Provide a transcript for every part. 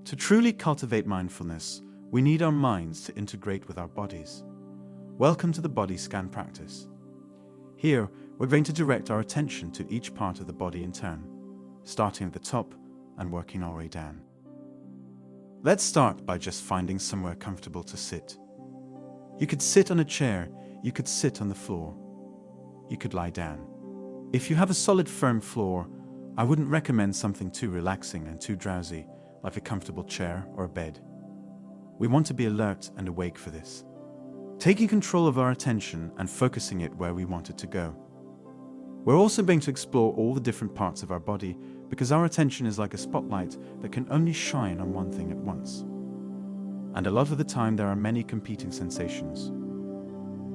To truly cultivate mindfulness, we need our minds to integrate with our bodies. Welcome to the body scan practice. Here, we're going to direct our attention to each part of the body in turn, starting at the top and working our way down. Let's start by just finding somewhere comfortable to sit. You could sit on a chair, you could sit on the floor, you could lie down. If you have a solid, firm floor, I wouldn't recommend something too relaxing and too drowsy, like a comfortable chair or a bed. We want to be alert and awake for this. Taking control of our attention and focusing it where we want it to go. We're also going to explore all the different parts of our body because our attention is like a spotlight that can only shine on one thing at once. And a lot of the time there are many competing sensations.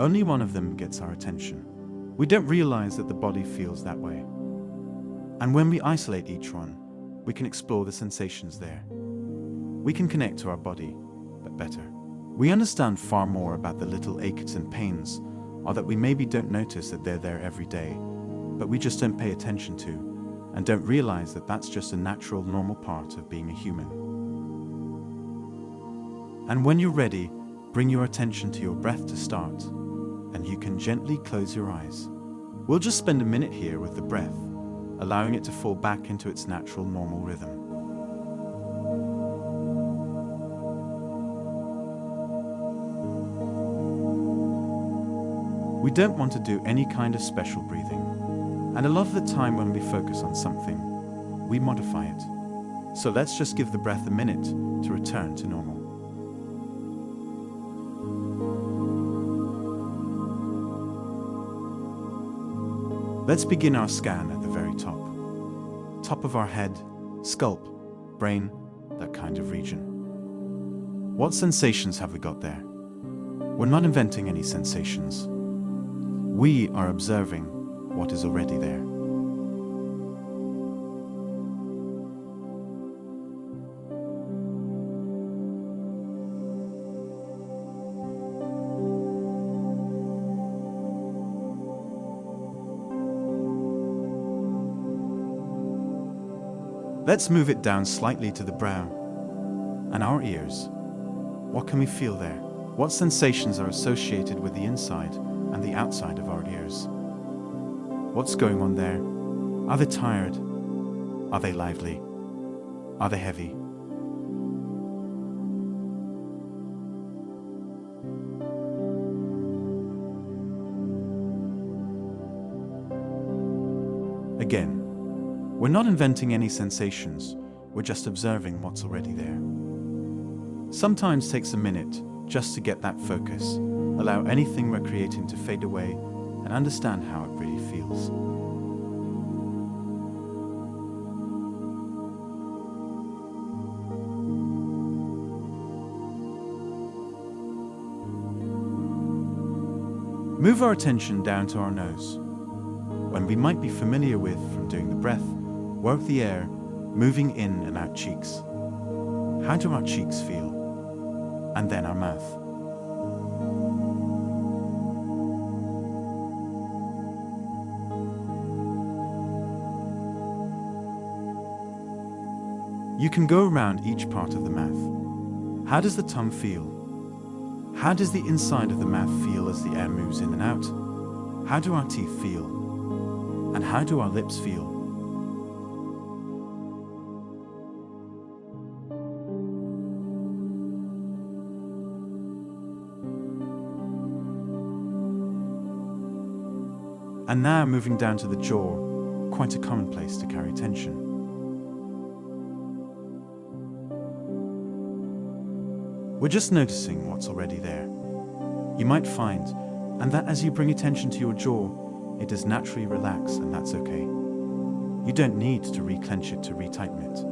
Only one of them gets our attention. We don't realize that the body feels that way. And when we isolate each one, we can explore the sensations there. We can connect to our body, but better. We understand far more about the little aches and pains, or that we maybe don't notice that they're there every day, but we just don't pay attention to, and don't realize that that's just a natural, normal part of being a human. And when you're ready, bring your attention to your breath to start, and you can gently close your eyes. We'll just spend a minute here with the breath, allowing it to fall back into its natural, normal rhythm. We don't want to do any kind of special breathing, and a lot of the time when we focus on something, we modify it. So let's just give the breath a minute to return to normal. Let's begin our scan at the very top. Top of our head, scalp, brain, that kind of region. What sensations have we got there? We're not inventing any sensations. We are observing what is already there. Let's move it down slightly to the brow and our ears. What can we feel there? What sensations are associated with the inside and the outside of our ears? What's going on there? Are they tired? Are they lively? Are they heavy? Again, we're not inventing any sensations, we're just observing what's already there. Sometimes takes a minute just to get that focus, allow anything we're creating to fade away, and understand how it really feels. Move our attention down to our nose. When we might be familiar with from doing the breath, work the air, moving in and out cheeks. How do our cheeks feel? And then our mouth. You can go around each part of the mouth. How does the tongue feel? How does the inside of the mouth feel as the air moves in and out? How do our teeth feel? And how do our lips feel? And now moving down to the jaw, quite a common place to carry tension. We're just noticing what's already there. You might find, and that as you bring attention to your jaw, it does naturally relax, and that's okay. You don't need to reclench it to retighten it.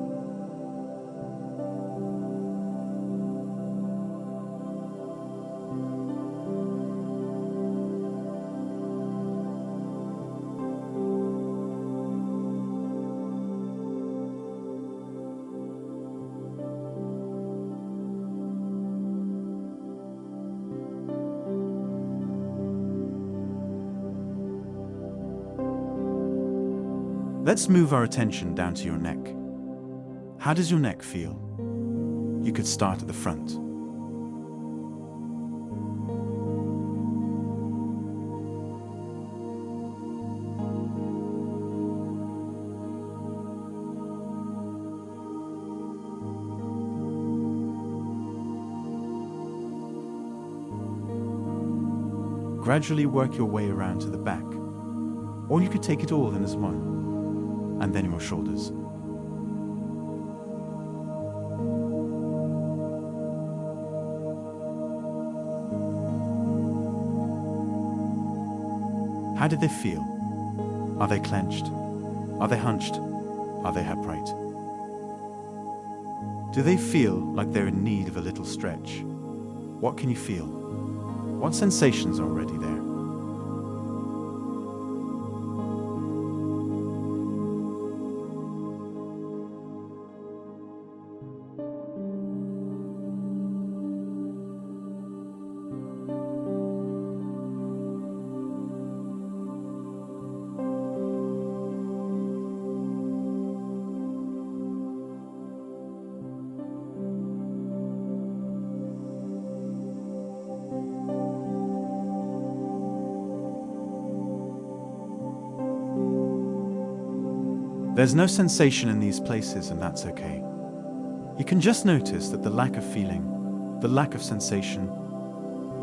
Let's move our attention down to your neck. How does your neck feel? you could start at the front. Gradually work your way around to the back, or you could take it all in as one, and then your shoulders. How did they feel? Are they clenched? Are they hunched? Are they upright? Do they feel like they're in need of a little stretch? What can you feel? What sensations are already there? There's no sensation in these places, and that's okay. You can just notice that the lack of feeling, the lack of sensation.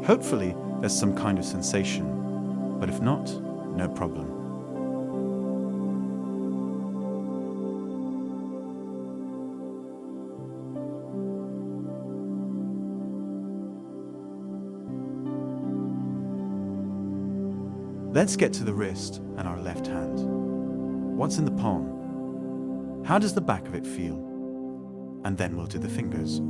Hopefully, there's some kind of sensation, but if not, no problem. Let's get to the wrist and our left hand. What's in the palm? How does the back of it feel? And then we'll do the fingers.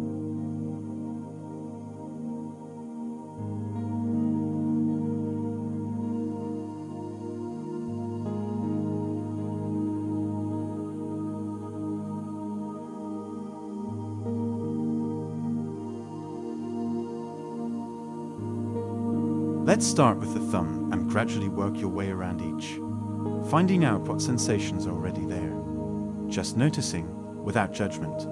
Let's start with the thumb and gradually work your way around each, finding out what sensations are already there. Just noticing without judgment.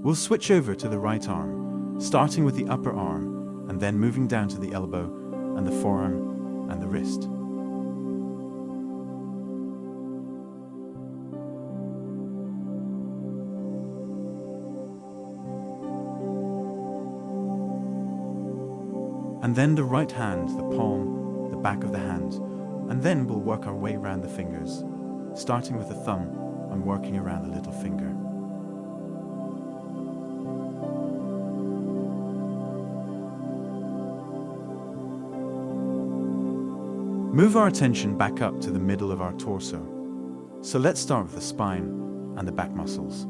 We'll switch over to the right arm, starting with the upper arm and then moving down to the elbow and the forearm and the wrist. And then the right hand, the palm, the back of the hand, and then we'll work our way around the fingers, starting with the thumb and working around the little finger. Move our attention back up to the middle of our torso. So let's start with the spine and the back muscles.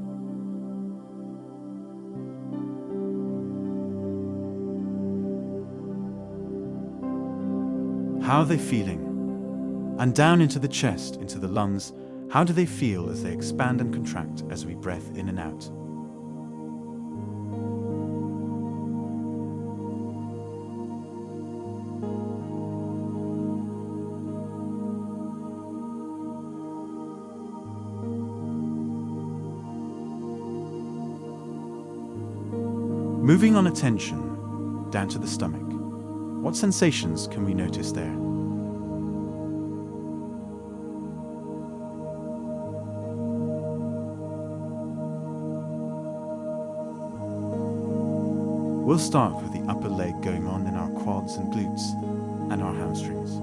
How are they feeling? And down into the chest, into the lungs, how do they feel as they expand and contract as we breath in and out? Moving on attention down to the stomach. What sensations can we notice there? We'll start with the upper leg going on in our quads and glutes and our hamstrings.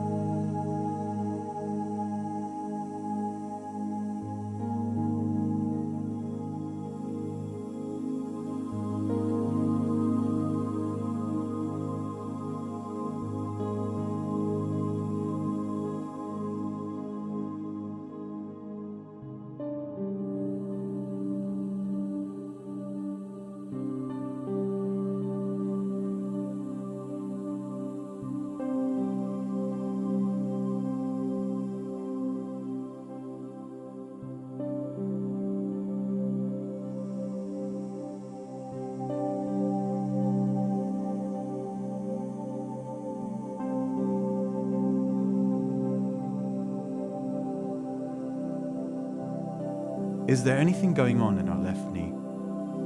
Is there anything going on in our left knee?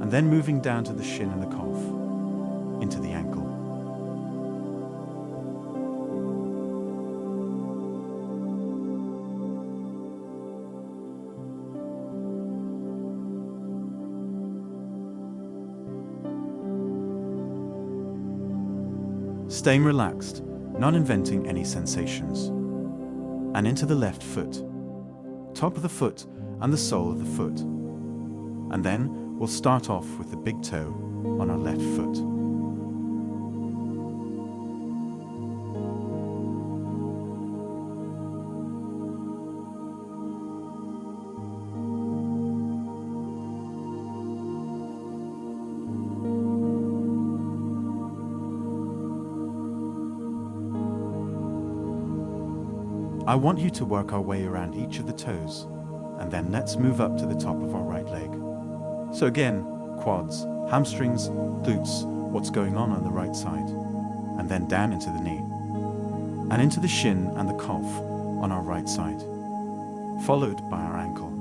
And then moving down to the shin and the calf, into the ankle. Staying relaxed, not inventing any sensations. And into the left foot, top of the foot and the sole of the foot. And then we'll start off with the big toe on our left foot. I want you to work our way around each of the toes, and then let's move up to the top of our right leg. So again, quads, hamstrings, glutes, what's going on the right side, and then down into the knee, and into the shin and the calf on our right side, followed by our ankle.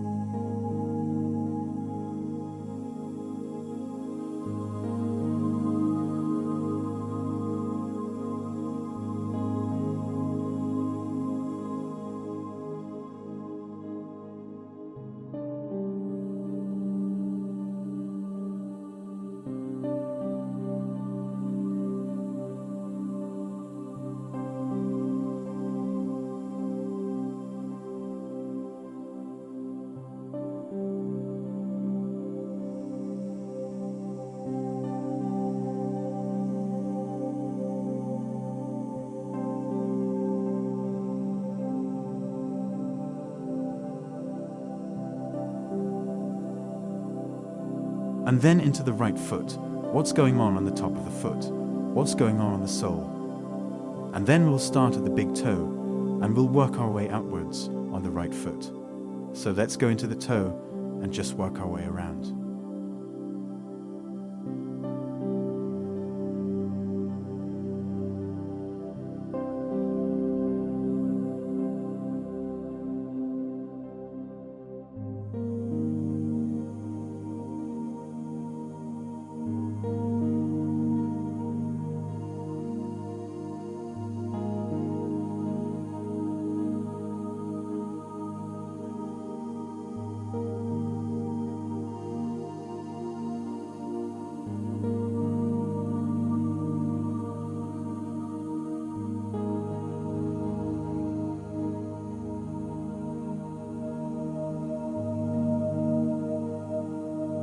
And then into the right foot. What's going on the top of the foot? What's going on the sole? And then we'll start at the big toe and we'll work our way outwards on the right foot. So let's go into the toe and just work our way around.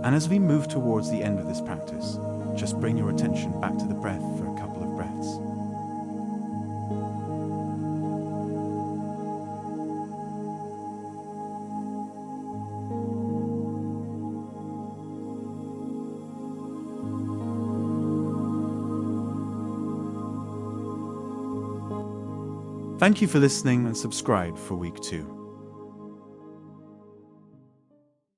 And as we move towards the end of this practice, just bring your attention back to the breath for a couple of breaths. Thank you for listening and subscribe for week 2.